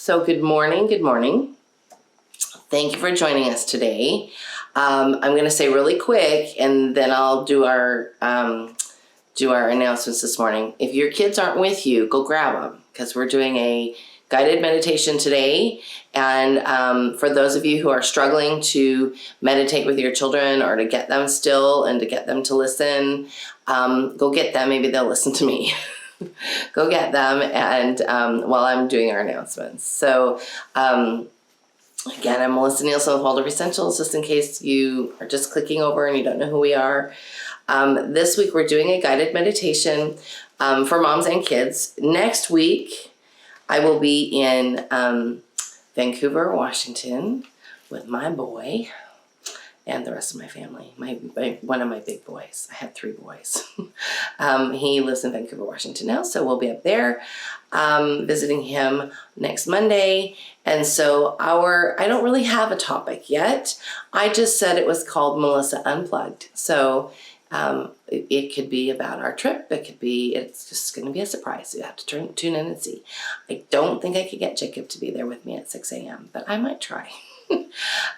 So good morning. Thank you for joining us today. I'm going to say really quick, and then I'll do our announcements this morning. If your kids aren't with you, go grab them, because we're doing a guided meditation today. And for those of you who are struggling to meditate with your children, or to get them still and to get them to listen, go get them. Maybe they'll listen to me. Go get them, and while I'm doing our announcements. So again, I'm Melisa Nielsen with Waldorf Essentials, just in case you are just clicking over and you don't know who we are. This week we're doing a guided meditation for moms and kids. Next week I will be in Vancouver, Washington with my boy and the rest of my family. One of my big boys. I have 3 boys. He lives in Vancouver, Washington now, so we'll be up there visiting him next Monday. And so I don't really have a topic yet. I just said it was called Melisa Unplugged. So it could be about our trip. It's just going to be a surprise. You have to tune in and see. I don't think I could get Jacob to be there with me at 6 a.m., but I might try.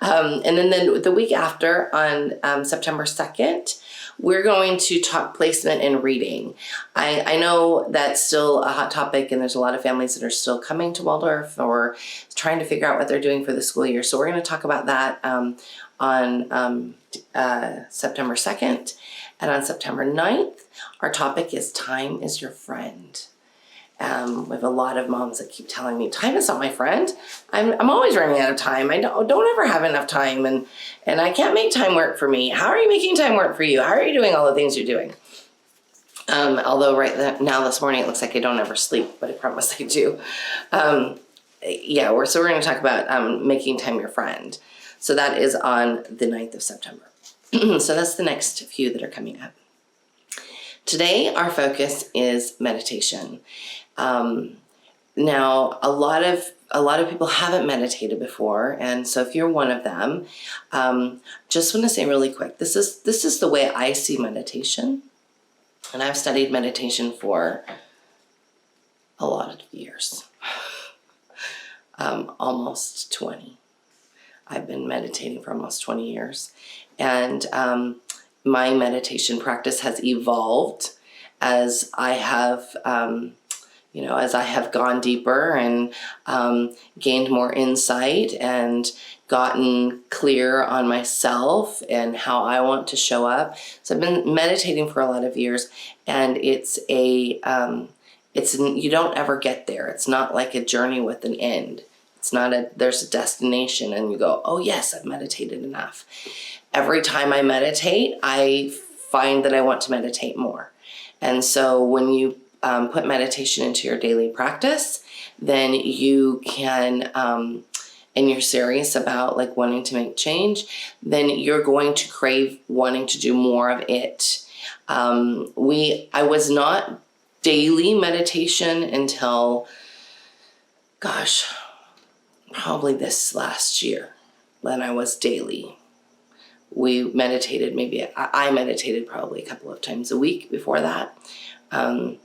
And then the week after, on September 2nd, we're going to talk placement and reading. I know that's still a hot topic, and there's a lot of families that are still coming to Waldorf or trying to figure out what they're doing for the school year. So we're going to talk about that on September 2nd. And on September 9th, our topic is Time is Your Friend. We have a lot of moms that keep telling me, time is not my friend. I'm always running out of time. I don't ever have enough time, and I can't make time work for me. How are you making time work for you? How are you doing all the things you're doing? Although right now this morning it looks like I don't ever sleep, but I promise I do. So we're going to talk about making time your friend. So that is on the 9th of September. So that's the next few that are coming up. Today, our focus is meditation. Now, a lot of people haven't meditated before, and so if you're one of them, just want to say really quick, this is the way I see meditation, and I've studied meditation for a lot of years, almost 20. I've been meditating for almost 20 years, and my meditation practice has evolved as I have, as I have gone deeper and gained more insight and gotten clear on myself and how I want to show up. So I've been meditating for a lot of years, and you don't ever get there. It's not like a journey with an end. There's a destination and you go, oh yes, I've meditated enough. Every time I meditate, I find that I want to meditate more. And so when you put meditation into your daily practice, then you can, and you're serious about like wanting to make change, then you're going to crave wanting to do more of it. I was not daily meditation until, probably this last year. Then I was daily. We meditated, I meditated probably a couple of times a week before that. But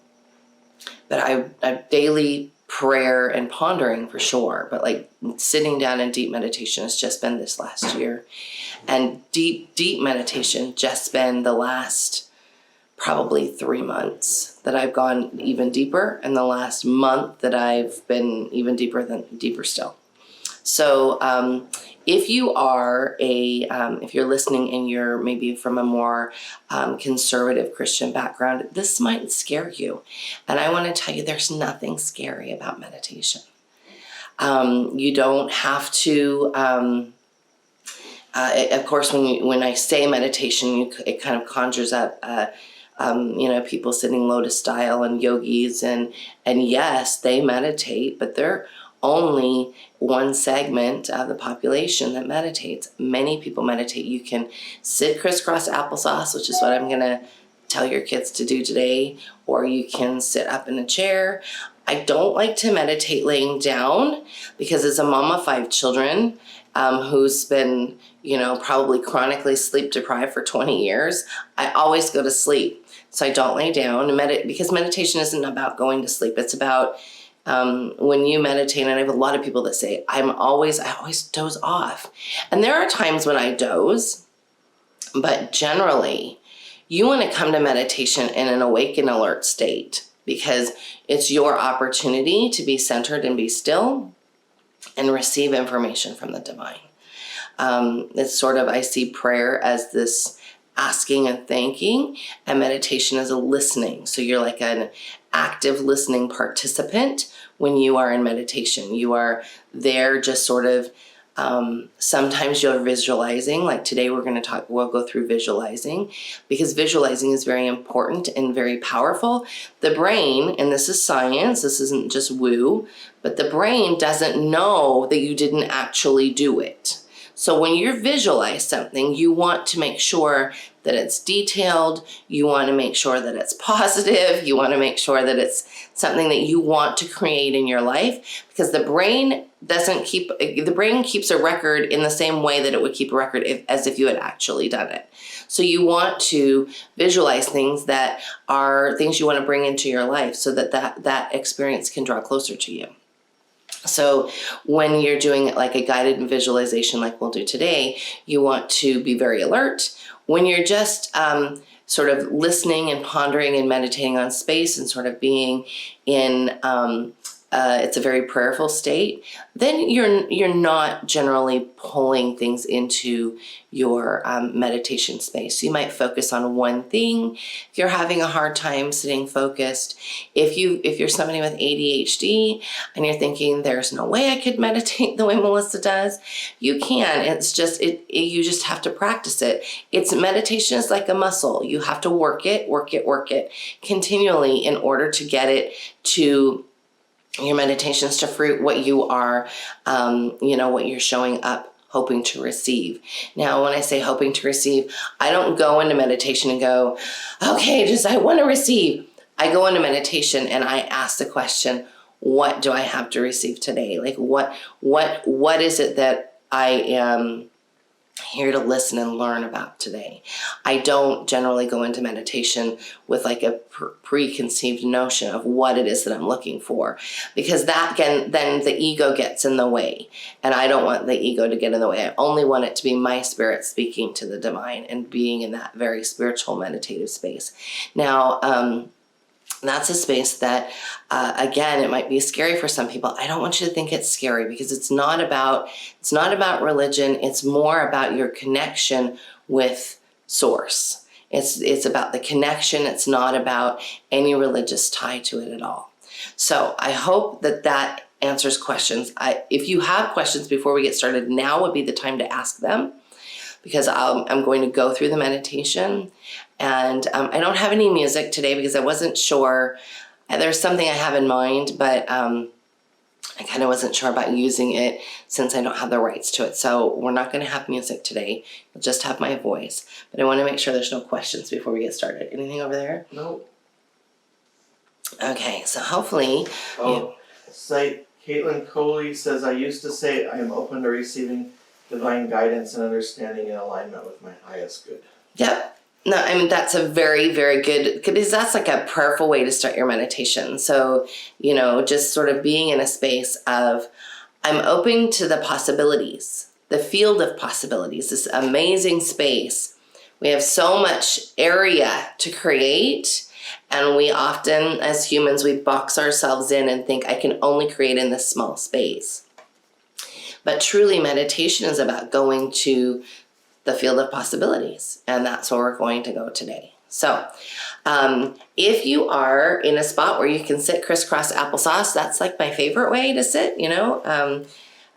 I daily prayer and pondering for sure, but like sitting down in deep meditation has just been this last year. And deep meditation just been the last probably 3 months that I've gone even deeper, and the last month that I've been even deeper still. So if you are if you're listening and you're maybe from a more conservative Christian background, this might scare you. And I want to tell you, there's nothing scary about meditation. You don't have to, of course, when I say meditation, it kind of conjures up, people sitting lotus style and yogis, and yes, they meditate, but they're only one segment of the population that meditates. Many people meditate. You can sit crisscross applesauce, which is what I'm going to tell your kids to do today, or you can sit up in a chair. I don't like to meditate laying down because as a mom of 5 children who's been, probably chronically sleep deprived for 20 years, I always go to sleep. So I don't lay down because meditation isn't about going to sleep. It's about when you meditate, and I have a lot of people that say, I always doze off. And there are times when I doze, but generally you want to come to meditation in an awake and alert state, because it's your opportunity to be centered and be still and receive information from the divine. It's sort of, I see prayer as this asking and thanking, and meditation as a listening. So you're like an active listening participant when you are in meditation. You are there just sort of, sometimes you're visualizing, like today we'll go through visualizing, because visualizing is very important and very powerful. The brain, and this is science, this isn't just woo, but the brain doesn't know that you didn't actually do it. So when you visualize something, you want to make sure that it's detailed, you want to make sure that it's positive, you want to make sure that it's something that you want to create in your life, because the brain keeps a record in the same way that it would keep a record as if you had actually done it. So you want to visualize things that are things you want to bring into your life, so that experience can draw closer to you. So when you're doing it like a guided visualization like we'll do today, you want to be very alert. When you're just sort of listening and pondering and meditating on space and sort of being in, it's a very prayerful state, then you're not generally pulling things into your meditation space. You might focus on one thing if you're having a hard time sitting focused. If you're somebody with ADHD and you're thinking there's no way I could meditate the way Melisa does, you can. It's just you just have to practice it. Meditation is like a muscle. You have to work it continually in order to get it to your meditations to fruit what you are, what you're showing up hoping to receive. Now, when I say hoping to receive, I don't go into meditation and go, okay, I want to receive. I go into meditation and I ask the question, what do I have to receive today? Like what is it that I am here to listen and learn about today? I don't generally go into meditation with like a preconceived notion of what it is that I'm looking for, because then the ego gets in the way, and I don't want the ego to get in the way. I only want it to be my spirit speaking to the divine and being in that very spiritual meditative space. Now, that's a space that, again, it might be scary for some people. I don't want you to think it's scary, because it's not about religion. It's more about your connection with Source. It's about the connection. It's not about any religious tie to it at all. So I hope that answers questions. If you have questions before we get started, now would be the time to ask them, because I'm going to go through the meditation. And I don't have any music today because I wasn't sure. There's something I have in mind, but I kind of wasn't sure about using it since I don't have the rights to it. So we're not going to have music today. We'll just have my voice. But I want to make sure there's no questions before we get started. Anything over there? No. Okay, so hopefully... Caitlin Coley says, I used to say I am open to receiving divine guidance and understanding in alignment with my highest good. Yep. No, I mean, that's a very, very good, because that's like a prayerful way to start your meditation. So, just sort of being in a space of, I'm open to the possibilities, the field of possibilities, this amazing space. We have so much area to create, and we often, as humans, we box ourselves in and think, I can only create in this small space. But truly, meditation is about going to the field of possibilities, and that's where we're going to go today. So if you are in a spot where you can sit crisscross applesauce, that's like my favorite way to sit,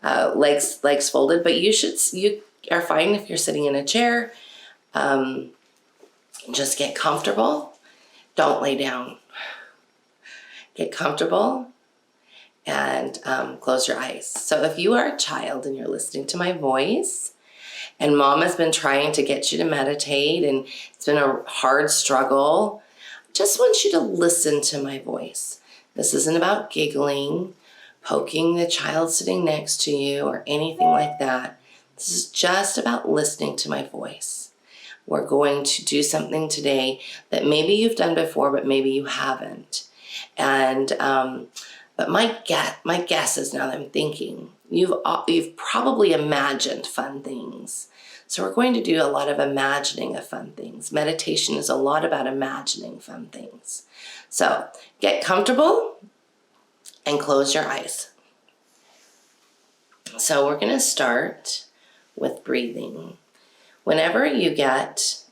legs folded, but you are fine if you're sitting in a chair. Just get comfortable. Don't lay down. Get comfortable and close your eyes. So if you are a child and you're listening to my voice, and mom has been trying to get you to meditate, and it's been a hard struggle, I just want you to listen to my voice. This isn't about giggling, poking the child sitting next to you, or anything like that. This is just about listening to my voice. We're going to do something today that maybe you've done before, but maybe you haven't. And But my guess is, now that I'm thinking, you've probably imagined fun things. So we're going to do a lot of imagining of fun things. Meditation is a lot about imagining fun things. So get comfortable and close your eyes. So we're going to start with breathing. Whenever you get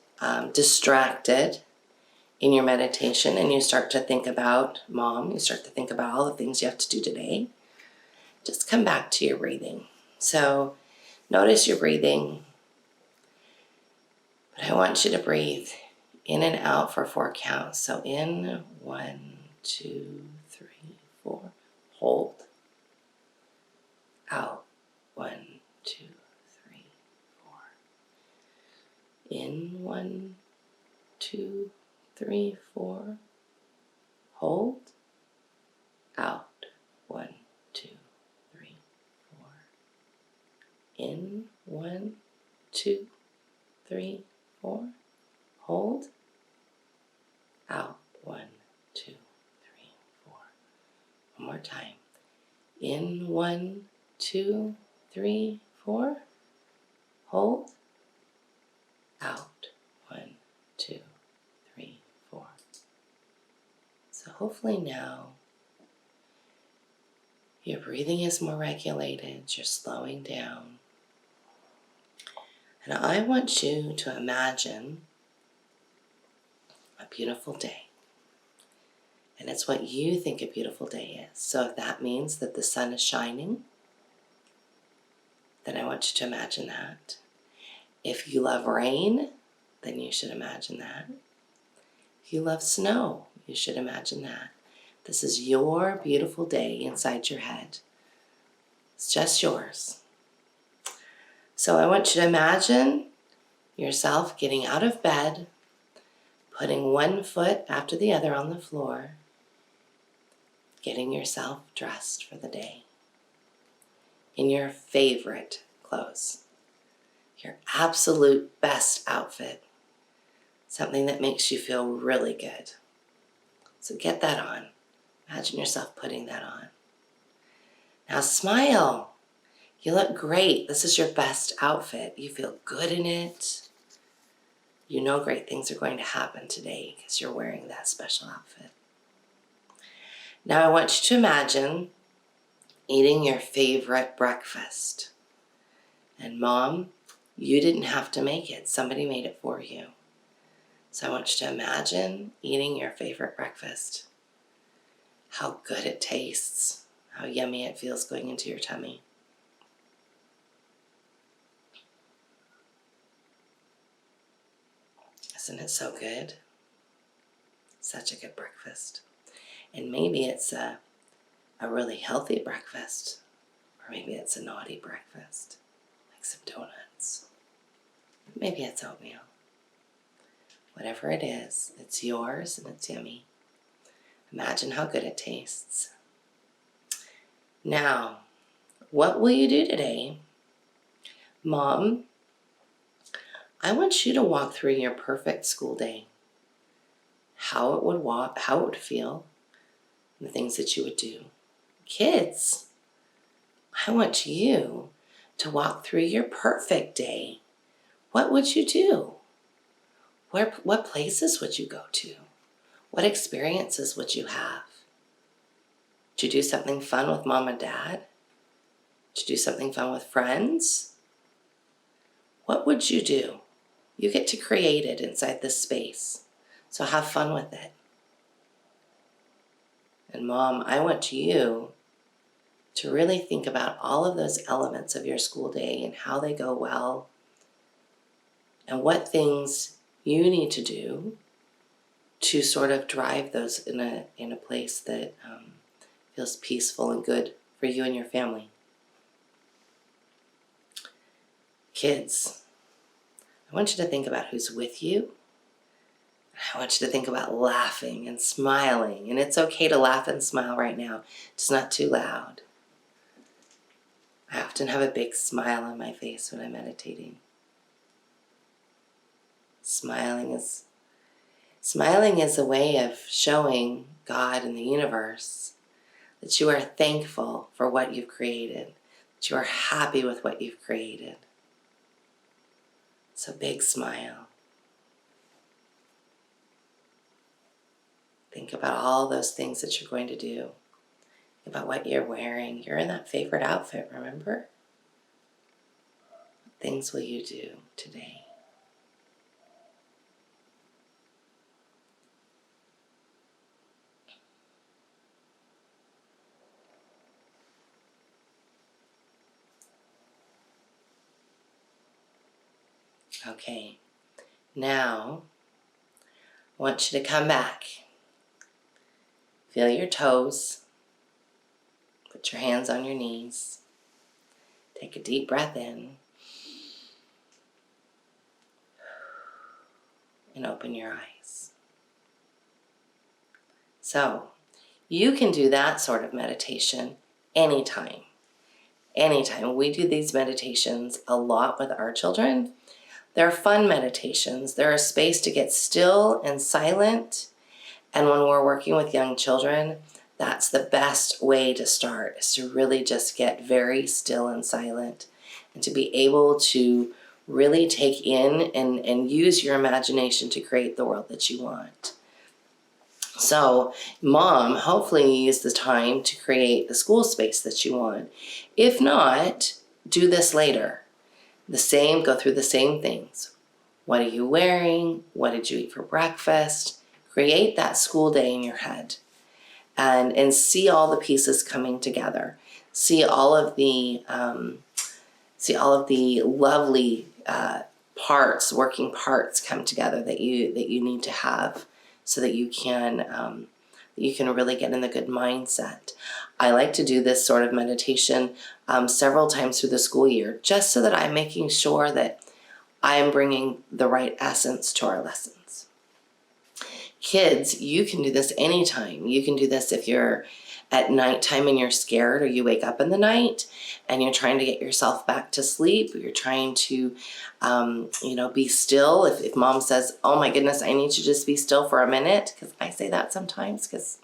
distracted in your meditation and you start to think about mom, you start to think about all the things you have to do today, just come back to your breathing. So notice your breathing, but I want you to breathe in and out for 4 counts. So in, 1, 2, 3, 4. Hold. Out. 1, 2, 3, 4. In, 1, 2, 3, 4. Hold. Out. 1, 2, 3, 4. In. 1, 2, 3, 4. Hold. Out. 1, 2, 3, 4. One more time. In. 1, 2, 3, 4. Hold. Out. 1, 2, 3, 4. So hopefully now your breathing is more regulated, you're slowing down. And I want you to imagine a beautiful day. And it's what you think a beautiful day is. So if that means that the sun is shining, then I want you to imagine that. If you love rain, then you should imagine that. If you love snow, you should imagine that. This is your beautiful day inside your head. It's just yours. So I want you to imagine yourself getting out of bed, putting one foot after the other on the floor, getting yourself dressed for the day in your favorite clothes, your absolute best outfit, something that makes you feel really good. So get that on. Imagine yourself putting that on. Now smile. You look great. This is your best outfit. You feel good in it. You know great things are going to happen today because you're wearing that special outfit. Now I want you to imagine eating your favorite breakfast. And mom, you didn't have to make it. Somebody made it for you. So I want you to imagine eating your favorite breakfast. How good it tastes. How yummy it feels going into your tummy. Isn't it so good? Such a good breakfast. And maybe it's a really healthy breakfast. Or maybe it's a naughty breakfast. Like some donuts. Maybe it's oatmeal. Whatever it is, it's yours and it's yummy. Imagine how good it tastes. Now, what will you do today? Mom, I want you to walk through your perfect school day. How it would feel, the things that you would do. Kids, I want you to walk through your perfect day. What would you do? What places would you go to? What experiences would you have? Did you do something fun with mom and dad? Did you do something fun with friends? What would you do? You get to create it inside this space. So have fun with it. And mom, I want you to really think about all of those elements of your school day and how they go well and what things you need to do to sort of drive those in a place that feels peaceful and good for you and your family. Kids, I want you to think about who's with you. I want you to think about laughing and smiling. And it's okay to laugh and smile right now. It's not too loud. I often have a big smile on my face when I'm meditating. Smiling is a way of showing God and the universe that you are thankful for what you've created, that you are happy with what you've created. So big smile. Think about all those things that you're going to do. Think about what you're wearing. You're in that favorite outfit, remember? What things will you do today? Okay, now I want you to come back. Feel your toes. Put your hands on your knees. Take a deep breath in. And open your eyes. So, you can do that sort of meditation anytime. Anytime. We do these meditations a lot with our children. They're fun meditations. They're a space to get still and silent. And when we're working with young children, that's the best way to start, is to really just get very still and silent and to be able to really take in and use your imagination to create the world that you want. So, Mom, hopefully you use the time to create the school space that you want. If not, do this later. Go through the same things. What are you wearing? What did you eat for breakfast? Create that school day in your head and see all the pieces coming together. See all of the lovely working parts come together that you need to have so that you can really get in the good mindset. I like to do this sort of meditation several times through the school year, just so that I'm making sure that I am bringing the right essence to our lessons. Kids, you can do this anytime. You can do this if you're at nighttime and you're scared, or you wake up in the night and you're trying to get yourself back to sleep, or you're trying to be still. If Mom says, oh my goodness, I need to just be still for a minute, because I say that sometimes because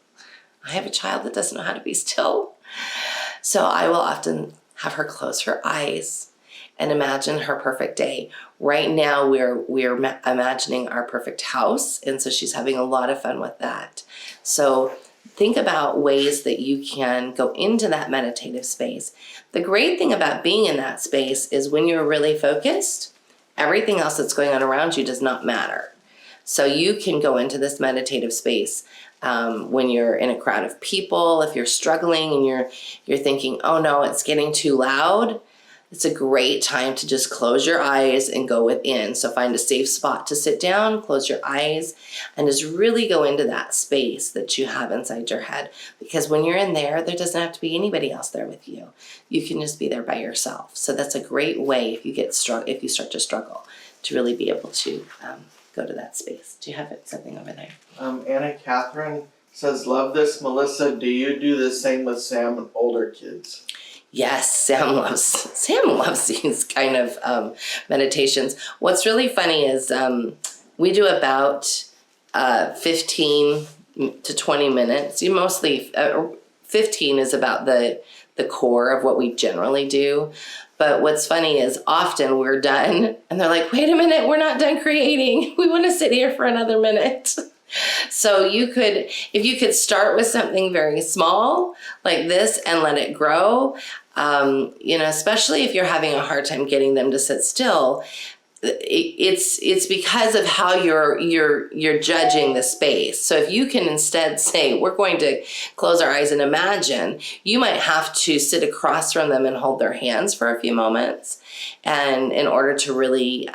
I have a child that doesn't know how to be still. So I will often have her close her eyes and imagine her perfect day. Right now we're imagining our perfect house, and so she's having a lot of fun with that. So think about ways that you can go into that meditative space. The great thing about being in that space is when you're really focused, everything else that's going on around you does not matter. So you can go into this meditative space when you're in a crowd of people. If you're struggling and you're thinking, oh no, it's getting too loud, it's a great time to just close your eyes and go within. So find a safe spot to sit down, close your eyes, and just really go into that space that you have inside your head. Because when you're in there doesn't have to be anybody else there with you. You can just be there by yourself. So that's a great way if you start to struggle to really be able to go to that space. Do you have something over there? Anna Catherine says, love this, Melissa. Do you do the same with Sam and older kids? Yes, Sam loves these kind of meditations. What's really funny is we do about 15 to 20 minutes. 15 is about the core of what we generally do. But what's funny is often we're done and they're like, wait a minute, we're not done creating. We want to sit here for another minute. So if you could start with something very small like this and let it grow, especially if you're having a hard time getting them to sit still, it's because of how you're judging the space. So if you can instead say, we're going to close our eyes and imagine, you might have to sit across from them and hold their hands for a few moments, and in order to really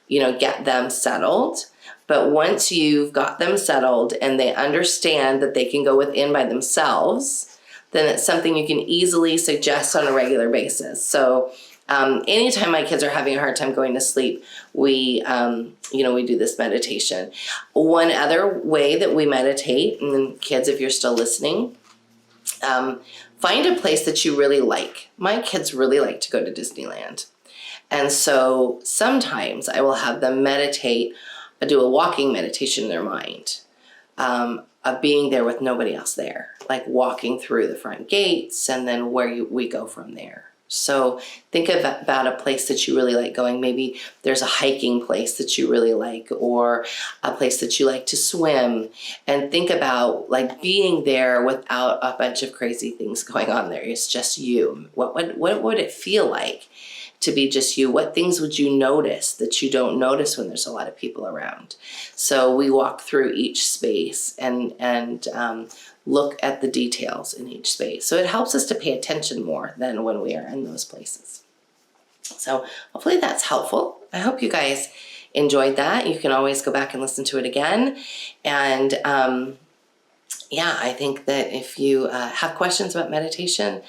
get them settled. But once you've got them settled and they understand that they can go within by themselves, then it's something you can easily suggest on a regular basis. So anytime my kids are having a hard time going to sleep, we do this meditation. One other way that we meditate, and then kids, if you're still listening, find a place that you really like. My kids really like to go to Disneyland. And so sometimes I will have them do a walking meditation in their mind. being there with nobody else there, like walking through the front gates and then we go from there. So think about a place that you really like going. Maybe there's a hiking place that you really like, or a place that you like to swim, and think about like being there without a bunch of crazy things going on there. It's just you. What would it feel like to be just you? What things would you notice that you don't notice when there's a lot of people around? So we walk through each space and look at the details in each space. So it helps us to pay attention more than when we are in those places. So hopefully that's helpful. I hope you guys enjoyed that. You can always go back and listen to it again. And yeah, I think that if you have questions about meditation,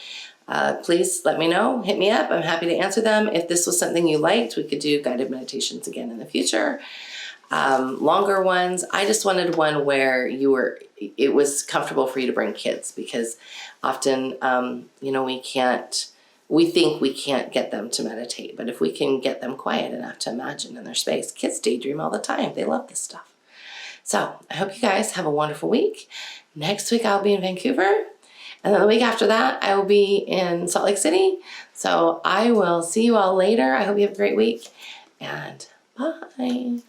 please let me know. Hit me up. I'm happy to answer them. If this was something you liked, we could do guided meditations again in the future. Longer ones. I just wanted one where it was comfortable for you to bring kids, because often, we think we can't get them to meditate, but if we can get them quiet enough to imagine in their space, kids daydream all the time. They love this stuff. So I hope you guys have a wonderful week. Next week I'll be in Vancouver, and then the week after that I will be in Salt Lake City. So I will see you all later. I hope you have a great week, and bye.